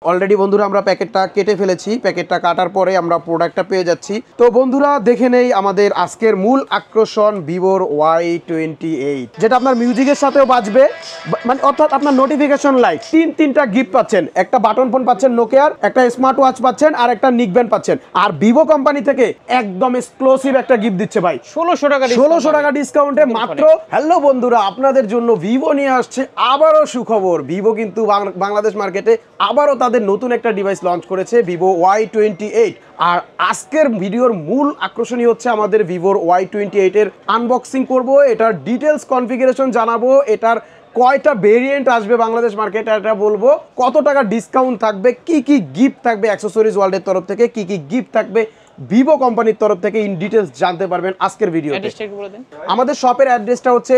Already বন্ধুরা আমরা প্যাকেটটা কেটে ফেলেছি। প্যাকেটটা কাটার পরে আমরা প্রোডাক্টটা পেয়ে যাচ্ছি। তো বন্ধুরা দেখে নেই আমাদের আজকের মূল আকর্ষণ ভিভোর Y28, যেটা আপনার মিউজিকের সাথেও বাজবে, মানে অর্থাৎ আপনার নোটিফিকেশন লাইট তিনটা গিফট পাচ্ছেন। একটা বাটন ফোন পাচ্ছেন নোকিয়ার, একটা স্মার্ট ওয়াচ পাচ্ছেন, আর একটা নিক ব্যান্ড পাচ্ছেন। আর ভিভো কোম্পানি থেকে একদম এক্সক্লুসিভ একটা গিফট দিচ্ছে ভাই, 1600 টাকা ডিসকাউন্টে মাত্র। হ্যালো বন্ধুরা, আপনাদের জন্য ভিভো নিয়ে আসছে আবারও সুখবর। ভিভো কিন্তু বাংলাদেশ মার্কেটে আবারও তাদের নতুন একটা ডিভাইস লঞ্চ করেছে, ভিভো Y28। আর আজকের ভিডিওর মূল আকর্ষণীয় হচ্ছে আমাদের ভিভোর Y28 এর আনবক্সিং করব, এটার ডিটেলস কনফিগারেশন জানাবো, এটার কয়টা ভেরিয়েন্ট আসবে বাংলাদেশ মার্কেটে এটা বলবো, কত টাকা ডিসকাউন্ট থাকবে, কি কি গিফট থাকবে অ্যাক্সেসরিজ ওয়ার্ল্ডের তরফ থেকে, কি কি গিফট থাকবে ভিভো কোম্পানির তরফ থেকে, ইন ডিটেলস জানতে পারবেন আজকের ভিডিওতে। আমাদের শপের অ্যাড্রেসটা হচ্ছে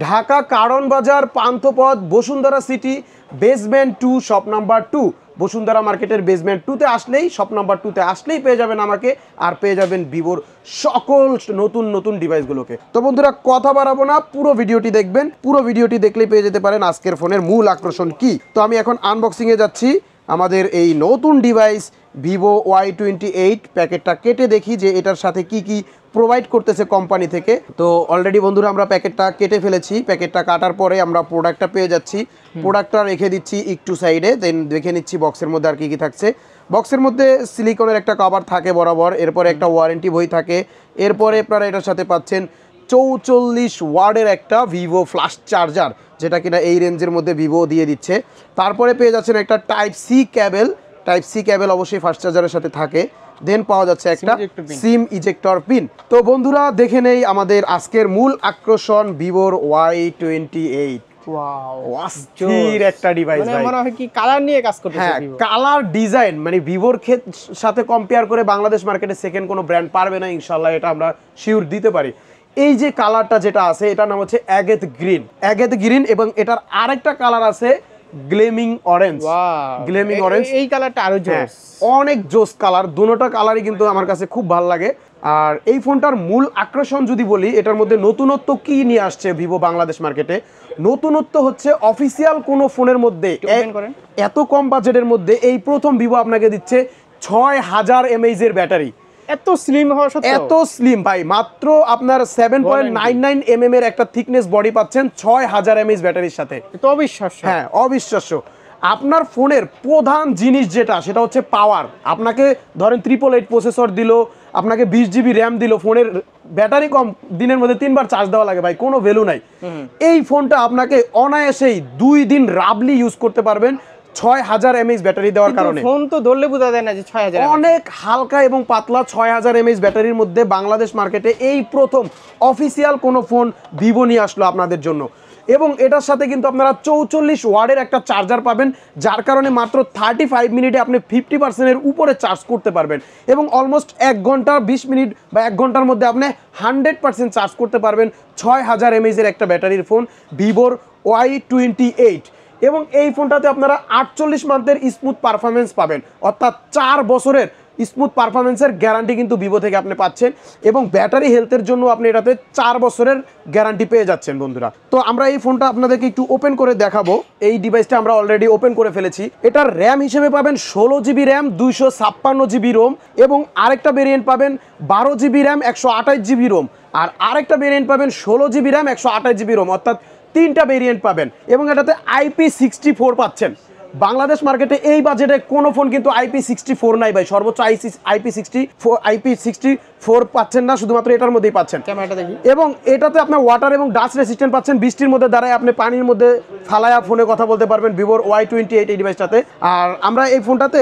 ঢাকা কারণ বাজার, Panthapath, Bashundhara city, basement 2, shop number 2। Bashundhara মার্কেটের বেসমেন্ট 2-তে আসলেই, শপ নাম্বার 2-তে আসলেই পেয়ে যাবেন আমাকে, আর পেয়ে যাবেন ভিভোর সকল নতুন ডিভাইসগুলোকে। তো বন্ধুরা কথা বাড়াবো না, পুরো ভিডিওটি দেখবেন। পুরো ভিডিওটি দেখলেই পেয়ে যেতে পারেন আজকের ফোনের মূল আকর্ষণ কি। তো আমি এখন আনবক্সিংয়ে যাচ্ছি আমাদের এই নতুন ডিভাইস ভিভো Y28। প্যাকেটটা কেটে দেখি যে এটার সাথে কি কি প্রোভাইড করতেছে কোম্পানি থেকে। তো অলরেডি বন্ধুরা আমরা প্যাকেটটা কেটে ফেলেছি। প্যাকেটটা কাটার পরে আমরা প্রোডাক্টটা পেয়ে যাচ্ছি। প্রোডাক্টটা রেখে দিচ্ছি একটু সাইডে, দেন দেখে নিচ্ছি বক্সের মধ্যে আর কি কি থাকছে। বক্সের মধ্যে সিলিকনের একটা কভার থাকে বরাবর, এরপরে একটা ওয়ারেন্টি বই থাকে, এরপরে আপনারা এটার সাথে পাচ্ছেন 44 ওয়াটের একটা ভিভো ফ্ল্যাশ চার্জার, যেটা কিনা এই রেঞ্জের মধ্যে ভিভো দিয়ে দিচ্ছে। তারপরে পেয়ে যাচ্ছেন একটা টাইপ সি ক্যাবেল, অবশ্যই ফাস্ট চার্জারের সাথে থাকে। দেন পাওয়া যাচ্ছে একটা সিম ইজেক্টর পিন। তো বন্ধুরা দেখে নেই আমাদের আজকের মূল আকর্ষণ ভিভোর Y28। একটা ডিভাইস ভাই, মনে হয় কি কালার নিয়ে কাজ করতেছে। হ্যাঁ, কালার ডিজাইন মানে ভিভোর সাথে কম্পেয়ার করে বাংলাদেশ মার্কেটে সেকেন্ড কোনো ব্র্যান্ড পারবে না ইনশাআল্লাহ, এটা আমরা শিওর দিতে পারি। এই যে কালারটা যেটা আছে এটার নাম হচ্ছে অ্যাগেথ গ্রিন, এবং এটার আরেকটা কালার আছে গ্লেমিং অরেঞ্জ। এই কালারটা আরো জোস, অনেক জোস কালার। দুটোটা কালারই কিন্তু আমার কাছে খুব ভালো লাগে। আর এই ফোনটার মূল আকর্ষণ যদি বলি, এটার মধ্যে নতুনত্ব কি নিয়ে আসছে ভিভো বাংলাদেশ মার্কেটে, নতুনত্ব হচ্ছে অফিসিয়াল কোনো ফোনের মধ্যে এত কম বাজেটের মধ্যে এই প্রথম ভিভো আপনাকে দিচ্ছে 6000 mAh এর ব্যাটারি। এত স্লিম হওয়া সত্ত্বেও, এত স্লিম ভাই, মাত্র আপনার 7.99 mm এর একটা থিকনেস বডি পাচ্ছেন 6000 mAh ব্যাটারির সাথে। এটা অবিশ্বাস্য। হ্যাঁ, অবিশ্বাস্য। আপনার ফোনের প্রধান জিনিস যেটা, সেটা হচ্ছে পাওয়ার। আপনাকে ধরেন 888 প্রসেসর দিল, আপনাকে 20 GB র্যাম দিল, ফোনের ব্যাটারি কম, দিনের মধ্যে 3 বার চার্জ দেওয়া লাগে ভাই, কোনো ভ্যালু নাই। এই ফোনটা আপনাকে অনায়াসেই 2 দিন রাবলি ইউজ করতে পারবেন 6000 mAh ব্যাটারি দেওয়ার কারণে। ফোন তো ধরলে বোঝা যায় না যে 6000, অনেক হালকা এবং পাতলা 6000 mAh ব্যাটারির মধ্যে বাংলাদেশ মার্কেটে এই প্রথম অফিসিয়াল কোনো ফোন ভিভো নিয়ে আসলো আপনাদের জন্য। এবং এটার সাথে কিন্তু আপনারা 44 ওয়াটের একটা চার্জার পাবেন, যার কারণে মাত্র 35 মিনিটে আপনি 50% উপরে চার্জ করতে পারবেন, এবং অলমোস্ট 1 ঘন্টা 20 মিনিট বা 1 ঘন্টার মধ্যে আপনি 100% চার্জ করতে পারবেন 6000 mAh এর একটা ব্যাটারির ফোন ভিভোর Y28। এবং এই ফোনটাতে আপনারা 48 মান্থের স্মুথ পারফরমেন্স পাবেন, অর্থাৎ 4 বছরের স্মুথ পারফরমেন্সের গ্যারান্টি কিন্তু ভিভো থেকে আপনি পাচ্ছেন, এবং ব্যাটারি হেলথের জন্য আপনি এটাতে 4 বছরের গ্যারান্টি পেয়ে যাচ্ছেন বন্ধুরা। তো আমরা এই ফোনটা আপনাদেরকে একটু ওপেন করে দেখাবো। এই ডিভাইসটা আমরা অলরেডি ওপেন করে ফেলেছি। এটার র্যাম হিসেবে পাবেন 16 GB র্যাম, 256 GB রোম, এবং আরেকটা ভেরিয়েন্ট পাবেন 12 GB র্যাম, 128 GB রোম, আর আরেকটা ভেরিয়েন্ট পাবেন 16 GB র্যাম, 128 GB রোম, অর্থাৎ 3টা ভেরিয়েন্ট পাবেন। এবং এটাতে IP64 পাচ্ছেন। বাংলাদেশ মার্কেটে এই বাজেটে কোনো ফোন কিন্তু IP64 নাই ভাই, সর্বোচ্চ IP64 পাচ্ছেন না, শুধুমাত্র এটার মধ্যেই পাচ্ছেন। ক্যামেরাটা দেখি। এবং এটাতে আপনার ওয়াটার এবং ডাস্ট রেসিস্ট্যান্ট পাচ্ছেন, বৃষ্টির মধ্যে দাঁড়ায় আপনি পানির মধ্যে ফালায়া ফোনে কথা বলতে পারবেন ভিভোর Y28 এই ডিভাইসটাতে। আর আমরা এই ফোনটাতে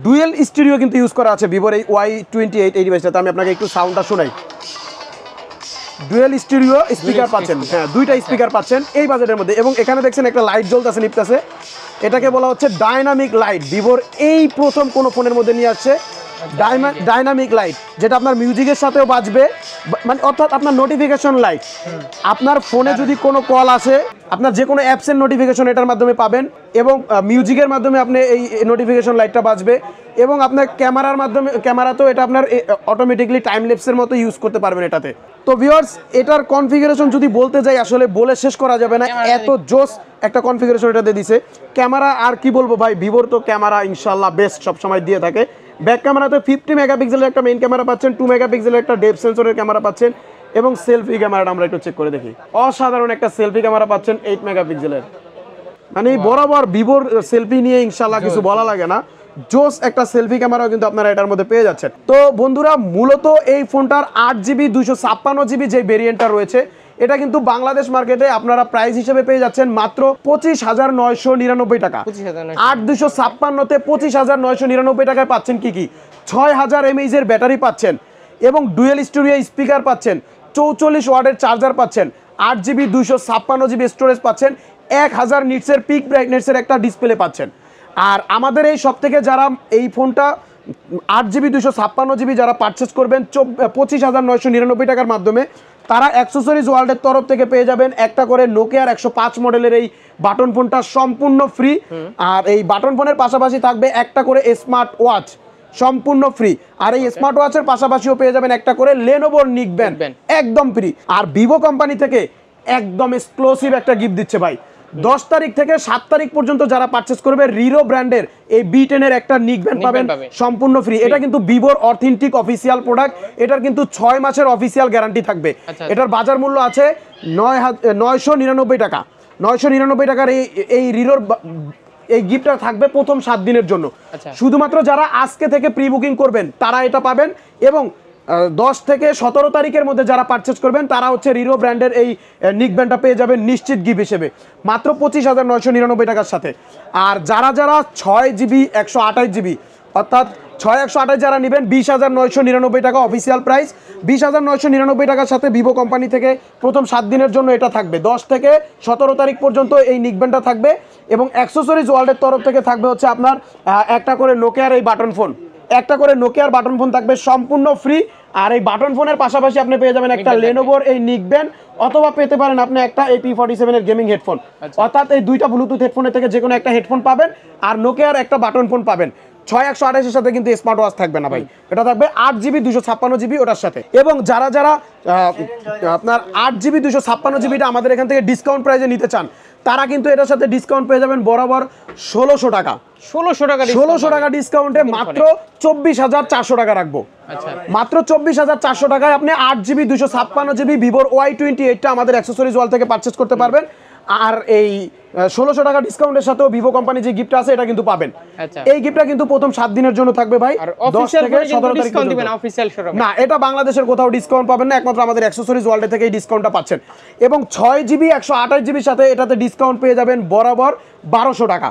ডুয়েল স্টিরিও কিন্তু ইউজ করা আছে ভিভোর এই Y28 এই ডিভাইসটাতে। আমি আপনাকে একটু সাউন্ডটা শোনাই। ডুয়েল স্টিরিও স্পিকার পাচ্ছেন, হ্যাঁ, 2টা স্পিকার পাচ্ছেন এই বাজেটের মধ্যে। এবং এখানে দেখছেন একটা লাইট জ্বলতেছে, নিপতেছে, এটাকে বলা হচ্ছে ডাইনামিক লাইট। ভিভোর এই প্রথম কোনো ফোনের মধ্যে নিয়ে আসছে ডাইনামিক লাইট, যেটা আপনার মিউজিকের সাথেও বাজবে, মানে অর্থাৎ আপনার নোটিফিকেশন লাইট। আপনার ফোনে যদি কোনো কল আসে, আপনার যে কোনো অ্যাপসের নোটিফিকেশন এটার মাধ্যমে পাবেন, এবং মিউজিকের মাধ্যমে আপনি এই নোটিফিকেশন লাইটটা বাজবে, এবং আপনার ক্যামেরার মাধ্যমে, ক্যামেরাতেও এটা আপনার অটোমেটিকলি টাইম ল্যাপসের মতো ইউজ করতে পারবেন এটাতে। তো ভিউয়ার্স, এটার কনফিগারেশন যদি বলতে যাই আসলে বলে শেষ করা যাবে না, এত জোস একটা কনফিগারেশন এটাতে দিছে। ক্যামেরা আর কি বলবো ভাই, ভিভোর তো ক্যামেরা ইনশাল্লাহ বেস্ট সবসময় দিয়ে থাকে। ব্যাক ক্যামেরাতে 50 মেগাপিক্সেলের একটা মেইন ক্যামেরা পাচ্ছেন, 2 মেগাপিক্সেলের একটা ডেপথ সেন্সরের ক্যামেরা পাচ্ছেন, এবং সেলফি ক্যামেরাটা আমরা একটু চেক করে দেখি। অসাধারণ একটা সেলফি ক্যামেরা পাচ্ছেন 8 মেগাপিক্সেলের। মানে বরাবর ভিভোর সেলফি নিয়ে ইনশাল্লাহ কিছু বলা লাগে না, জোস একটা সেলফি ক্যামেরাও কিন্তু আপনারা এটার মধ্যে পেয়ে যাচ্ছেন। তো বন্ধুরা, মূলত এই ফোনটার 8GB 256GB যে ভেরিয়েন্টটা রয়েছে, এটা কিন্তু বাংলাদেশ মার্কেটে আপনারা প্রাইস হিসেবে পেয়ে যাচ্ছেন মাত্র 25,999 টাকা। 8/256-তে 25,999 টাকায় পাচ্ছেন কি 6000 mAh এর ব্যাটারি পাচ্ছেন, এবং ডুয়েল স্টুডিও স্পিকার পাচ্ছেন, 44 ওয়াটের চার্জার পাচ্ছেন, 8GB 256GB স্টোরেজ পাচ্ছেন, 1000 নিটসের পিক ব্রাইটনেসের একটা ডিসপ্লে পাচ্ছেন। আর আমাদের এই সব থেকে যারা এই ফোনটা 8GB 256GB যারা পারচেস করবেন 25,999 টাকার মাধ্যমে, তারা অ্যাক্সেসরিজ ওয়ার্ল্ডের তরফ থেকে পেয়ে যাবেন একটা করে নোকিয়ার 105 মডেলের এই বাটন ফোনটা সম্পূর্ণ ফ্রি। আর এই বাটন ফোনের পাশাপাশি থাকবে একটা করে স্মার্ট ওয়াচ সম্পূর্ণ ফ্রি। আর এই স্মার্ট ওয়াচের পাশাপাশিও পেয়ে যাবেন একটা করে Lenovo নিকব্যান্ড একদম ফ্রি। আর ভিভো কোম্পানি থেকে একদম এক্সক্লুসিভ একটা গিফট দিচ্ছে ভাই। 10 তারিখ থেকে 7 তারিখ পর্যন্ত যারা পারচেস করবে রিরো ব্র্যান্ডের এই B10 এর একটা নিকব্যান্ড পাবেন সম্পূর্ণ ফ্রি। এটা কিন্তু ভিভোর অথেন্টিক অফিসিয়াল প্রোডাক্ট, এটার কিন্তু 6 মাসের অফিসিয়াল গ্যারান্টি থাকবে। এটার বাজার মূল্য আছে 999 টাকা। 999 টাকার এই রিরোর এই গিফটটা থাকবে প্রথম 7 দিনের জন্য। শুধুমাত্র যারা আজকে থেকে প্রি বুকিং করবেন তারা এটা পাবেন, এবং 10 থেকে 17 তারিখের মধ্যে যারা পারচেস করবেন তারা হচ্ছে রিরো ব্র্যান্ডের এই নিকব্যান্ডটা পেয়ে যাবেন নিশ্চিত গিফট হিসেবে মাত্র 25,999 টাকার সাথে। আর যারা 6GB 128GB অর্থাৎ 6/128 যারা নেবেন 20,999 টাকা অফিসিয়াল প্রাইস। 20,999 টাকার সাথে ভিভো কোম্পানি থেকে প্রথম 7 দিনের জন্য এটা থাকবে। 10 থেকে 17 তারিখ পর্যন্ত এই নিকব্যান্ডটা থাকবে, এবং অ্যাক্সেসরিজ ওয়ার্ল্ডের তরফ থেকে থাকবে হচ্ছে আপনার একটা করে নোকিয়ার এই বাটন ফোন, একটা করে নোকিয়ার বাটন ফোন থাকবে সম্পূর্ণ ফ্রি। আর এই বাটন ফোনের পাশাপাশি আপনি পেয়ে যাবেন একটা লেনোভোর এই নিকব্যান্ড, অথবা পেতে পারেন আপনি একটা AP47 এর গেমিং হেডফোন। অর্থাৎ এই দুইটা ব্লুটুথ হেডফোনের থেকে যে কোনো একটা হেডফোন পাবেন, আর নোকিয়ার একটা বাটন ফোন পাবেন। 6/128 এর সাথে কিন্তু স্মার্ট ওয়াচ থাকবে না ভাই, এটা থাকবে 8GB 256GB ওটার সাথে। এবং যারা আপনার 8GB 256GBটা আমাদের এখান থেকে ডিসকাউন্ট প্রাইসে নিতে চান, তারা কিন্তু এটার সাথে ডিসকাউন্ট পেয়ে যাবেন বরাবর 1600 টাকা। 1600 টাকা ডিসকাউন্টে মাত্র 24,400 টাকা রাখবো। মাত্র 24,400 টাকায় আপনি 8GB 256GB ভিভোর Y28টা আমাদের অ্যাক্সেসরিজ ওয়াল থেকে পারচেস করতে পারবেন। আর এই 1600 টাকা ডিসকাউন্টের সাথেও ভিভো কোম্পানি যে গিফট আছে এটা কিন্তু পাবেন। এই গিফটটা কিন্তু প্রথম 7 দিনের জন্য থাকবে ভাই। 10 থেকে 17 তারিখ পর্যন্ত না, এটা বাংলাদেশের কোথাও ডিসকাউন্ট পাবেন না, একমাত্র আমাদের অ্যাক্সেসরিজ ওয়ার্ল্ড থেকে এই ডিসকাউন্টটা পাচ্ছেন। এবং 6GB 128GB সাথে এটাতে ডিসকাউন্ট পেয়ে যাবেন বরাবর 1200 টাকা।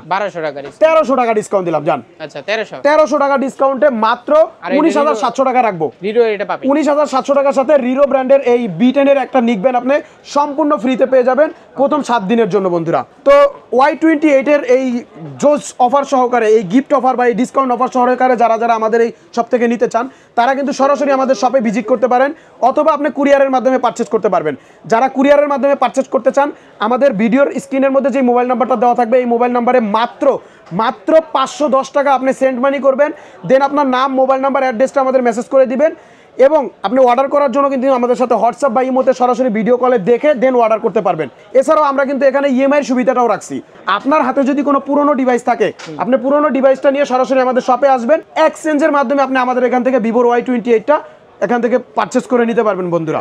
1300 টাকা ডিসকাউন্ট দিলাম জান। আচ্ছা 1300 টাকা ডিসকাউন্টে মাত্র 19,700 টাকা রাখবো। রিরো এটা পাবেন 19,700 টাকার সাথে রিরো ব্র্যান্ডের এই B10 এর একটা নিকব্যান্ড আপনি সম্পূর্ণ ফ্রিতে পেয়ে যাবেন প্রথম 7 দিনের জন্য বন্ধুরা। তো Y28 এর এই জোস অফার সহকারে, এই গিফট অফার বা এই ডিসকাউন্ট অফার সহকারে যারা আমাদের এই শপ থেকে নিতে চান, তারা কিন্তু সরাসরি আমাদের শপে ভিজিট করতে পারেন, অথবা আপনি কুরিয়ারের মাধ্যমে পারচেজ করতে পারবেন। যারা কুরিয়ারের মাধ্যমে পারচেজ করতে চান, আমাদের ভিডিওর স্ক্রিনের মধ্যে যে মোবাইল নাম্বারটা দেওয়া থাকবে এই মোবাইল নাম্বারে মাত্র 510 টাকা আপনি সেন্ড মানি করবেন। দেন আপনার নাম, মোবাইল নাম্বার, অ্যাড্রেসটা আমাদের মেসেজ করে দিবেন, এবং আপনি অর্ডার করার জন্য কিন্তু আমাদের সাথে হোয়াটসঅ্যাপ বা ইমোতে সরাসরি ভিডিও কলে দেখে দেন অর্ডার করতে পারবেন। এছাড়াও আমরা কিন্তু এখানে ইএমআই এর সুবিধাটাও রাখছি। আপনার হাতে যদি কোনো পুরনো ডিভাইস থাকে, আপনি পুরনো ডিভাইসটা নিয়ে সরাসরি আমাদের শপে আসবেন, এক্সচেঞ্জের মাধ্যমে আপনি আমাদের এখান থেকে ভিভোর Y28টা এখান থেকে পারচেস করে নিতে পারবেন বন্ধুরা।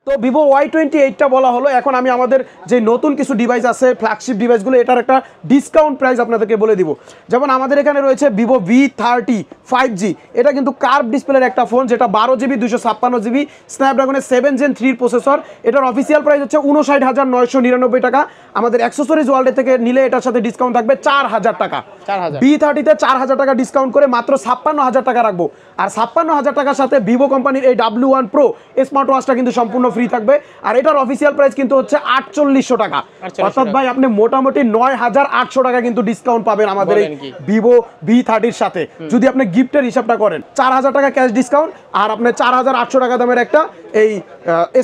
তো ভিভো Y28টা বলা হলো। এখন আমি আমাদের যে নতুন কিছু ডিভাইস আছে, ফ্ল্যাগশিপ ডিভাইসগুলো, এটার একটা ডিসকাউন্ট প্রাইস আপনাদেরকে বলে দিব। যেমন আমাদের এখানে রয়েছে ভিভো V30 5G। এটা কিন্তু কার্ভ ডিসপ্লের একটা ফোন, যেটা 12GB 256GB স্ন্যাপড্রাগনের 7 Gen 3 প্রসেসর। এটার অফিসিয়াল প্রাইস হচ্ছে 59,999 টাকা। আমাদের অ্যাক্সেসরিজ ওয়ার্ল্ড থেকে নিলে এটার সাথে ডিসকাউন্ট থাকবে 4000 টাকা। V30 তে 4000 টাকা ডিসকাউন্ট করে মাত্র 56,000 টাকা রাখবো। আর 56,000 টাকার সাথে ভিভো কোম্পানি কোম্পানির এই W1 Pro স্মার্ট ওয়াচটা কিন্তু সম্পূর্ণ ফ্রি থাকবে। আর এটার অফিসিয়াল প্রাইস কিন্তু হচ্ছে 4800 টাকা, অর্থাৎ ভাই আপনি মোটামুটি 9800 টাকা কিন্তু ডিসকাউন্ট পাবেন আমাদের এই ভিভো V30 সাথে। যদি আপনি গিফটের হিসাবটা করেন 4000 টাকা ক্যাশ ডিসকাউন্ট, আর আপনি 4800 টাকা দামের একটা এই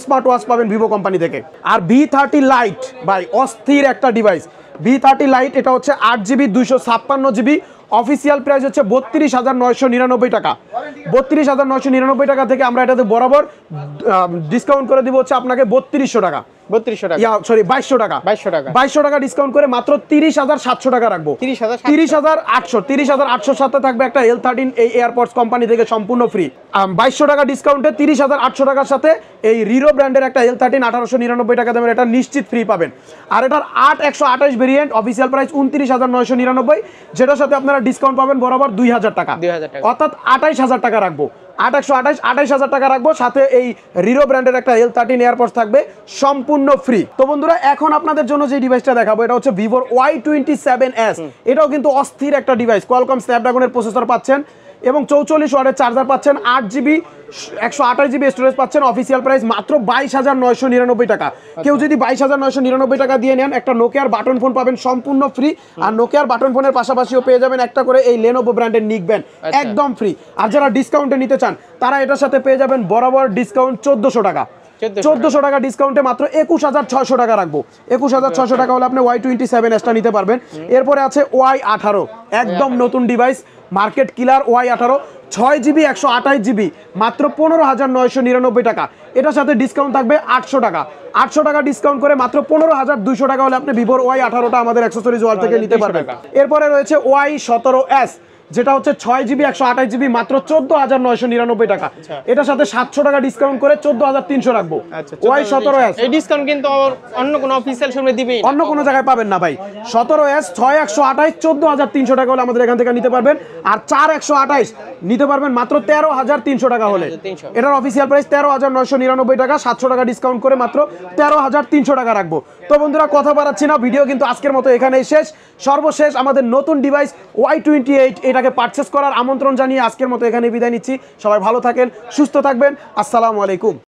স্মার্ট ওয়াচ পাবেন ভিভো কোম্পানি থেকে। আর V30 লাইট ভাই অস্থির একটা ডিভাইস। V30 লাইট এটা হচ্ছে 8GB 256GB, অফিসিয়াল প্রাইস হচ্ছে 32,999 টাকা। 32,999 টাকা থেকে আমরা এটাতে বরাবর ডিসকাউন্ট করে দিব হচ্ছে আপনাকে 3200 টাকা। 3200 টাকা, সরি 2200 টাকা, 2200 টাকা ডিসকাউন্ট করে মাত্র 30,700 টাকা রাখবো। 30,800 সাথে থাকবে একটা L13 এই এয়ারপডস কোম্পানি থেকে সম্পূর্ণ ফ্রি। 2200 টাকা ডিসকাউন্টে 30,800 টাকার সাথে এই রিরো ব্র্যান্ডের একটা L13 1899 টাকা দামের এটা নিশ্চিত ফ্রি পাবেন। আর এটার 8128 ভেরিয়েন্ট অফিসিয়াল প্রাইস 29,999, যেটার সাথে আপনারা ডিসকাউন্ট পাবেন বরাবর 2000 টাকা, অর্থাৎ 28000 টাকা রাখবো। 28000 টাকা রাখবো, সাথে এই রিরো ব্র্যান্ডের একটা L13 এয়ারপডস থাকবে সম্পূর্ণ ফ্রি। তো বন্ধুরা এখন আপনাদের জন্য যে ডিভাইসটা দেখাবো এটা হচ্ছে ভিভোর Y27s। এটাও কিন্তু অস্থির একটা ডিভাইস, কোয়ালকম স্ন্যাপড্রাগনের প্রসেসর পাচ্ছেন এবং 44 ওয়াটের চার্জার পাচ্ছেন, 8GB 128GB স্টোরেজ পাচ্ছেন। অফিসিয়াল প্রাইস মাত্র 22,999 টাকা। কেউ যদি 22,999 টাকা দিয়ে নেন একটা নোকিয়ার বাটন ফোন পাবেন সম্পূর্ণ ফ্রি। আর নোকিয়ার বাটন ফোনের পাশাপাশিও পেয়ে যাবেন একটা করে এই লেনোভো ব্র্যান্ডের নিক ব্যান্ড একদম ফ্রি। আর যারা ডিসকাউন্টে নিতে চান তারা এটার সাথে পেয়ে যাবেন বরাবর ডিসকাউন্ট 1400 টাকা। 1400 টাকা ডিসকাউন্টে মাত্র 21600 টাকা রাখবো। 21600 টাকা হলে আপনি Y27s টা নিতে পারবেন। এরপরে আছে Y18, একদম নতুন ডিভাইস, মার্কেট কিলার Y18, 6GB 128GB মাত্র 15,999 টাকা। এটার সাথে ডিসকাউন্ট থাকবে 800 টাকা। 800 টাকা ডিসকাউন্ট করে মাত্র 15,200 টাকা হলে আপনি ভিভোর Y18টা আমাদের অ্যাক্সেসরিজ ওয়াল থেকে নিতে পারবেন। এরপরে রয়েছে Y17s, যেটা হচ্ছে 6GB 128GB মাত্র 14,999 টাকা। এটার সাথে 700 টাকা ডিসকাউন্ট করে 14,300 রাখবো। Y17s এই ডিসকাউন্ট কিন্তু অন্য কোনো অফিশিয়াল শোরুমে দিবেই না, অন্য কোনো জায়গায় পাবেন না ভাই। 17s 6128 14,300 টাকা হলে আমাদের এখান থেকে নিতে পারবেন। আর 4128 নিতে পারবেন মাত্র 13,300 টাকা হলে। এটার অফিসিয়াল প্রাইস 13,999 টাকা, 700 টাকা ডিসকাউন্ট করে মাত্র 13,300 টাকা রাখবো। তো বন্ধুরা কথা বাড়াচ্ছি না, ভিডিও কিন্তু আজকের মতো এখানেই শেষ। সর্বশেষ আমাদের নতুন ডিভাইস Y28 এটাকে পারচেস করার আমন্ত্রণ জানিয়ে আজকের মতো এখানে বিদায় নিচ্ছি। সবাই ভালো থাকেন, সুস্থ থাকবেন। আসসালামু আলাইকুম।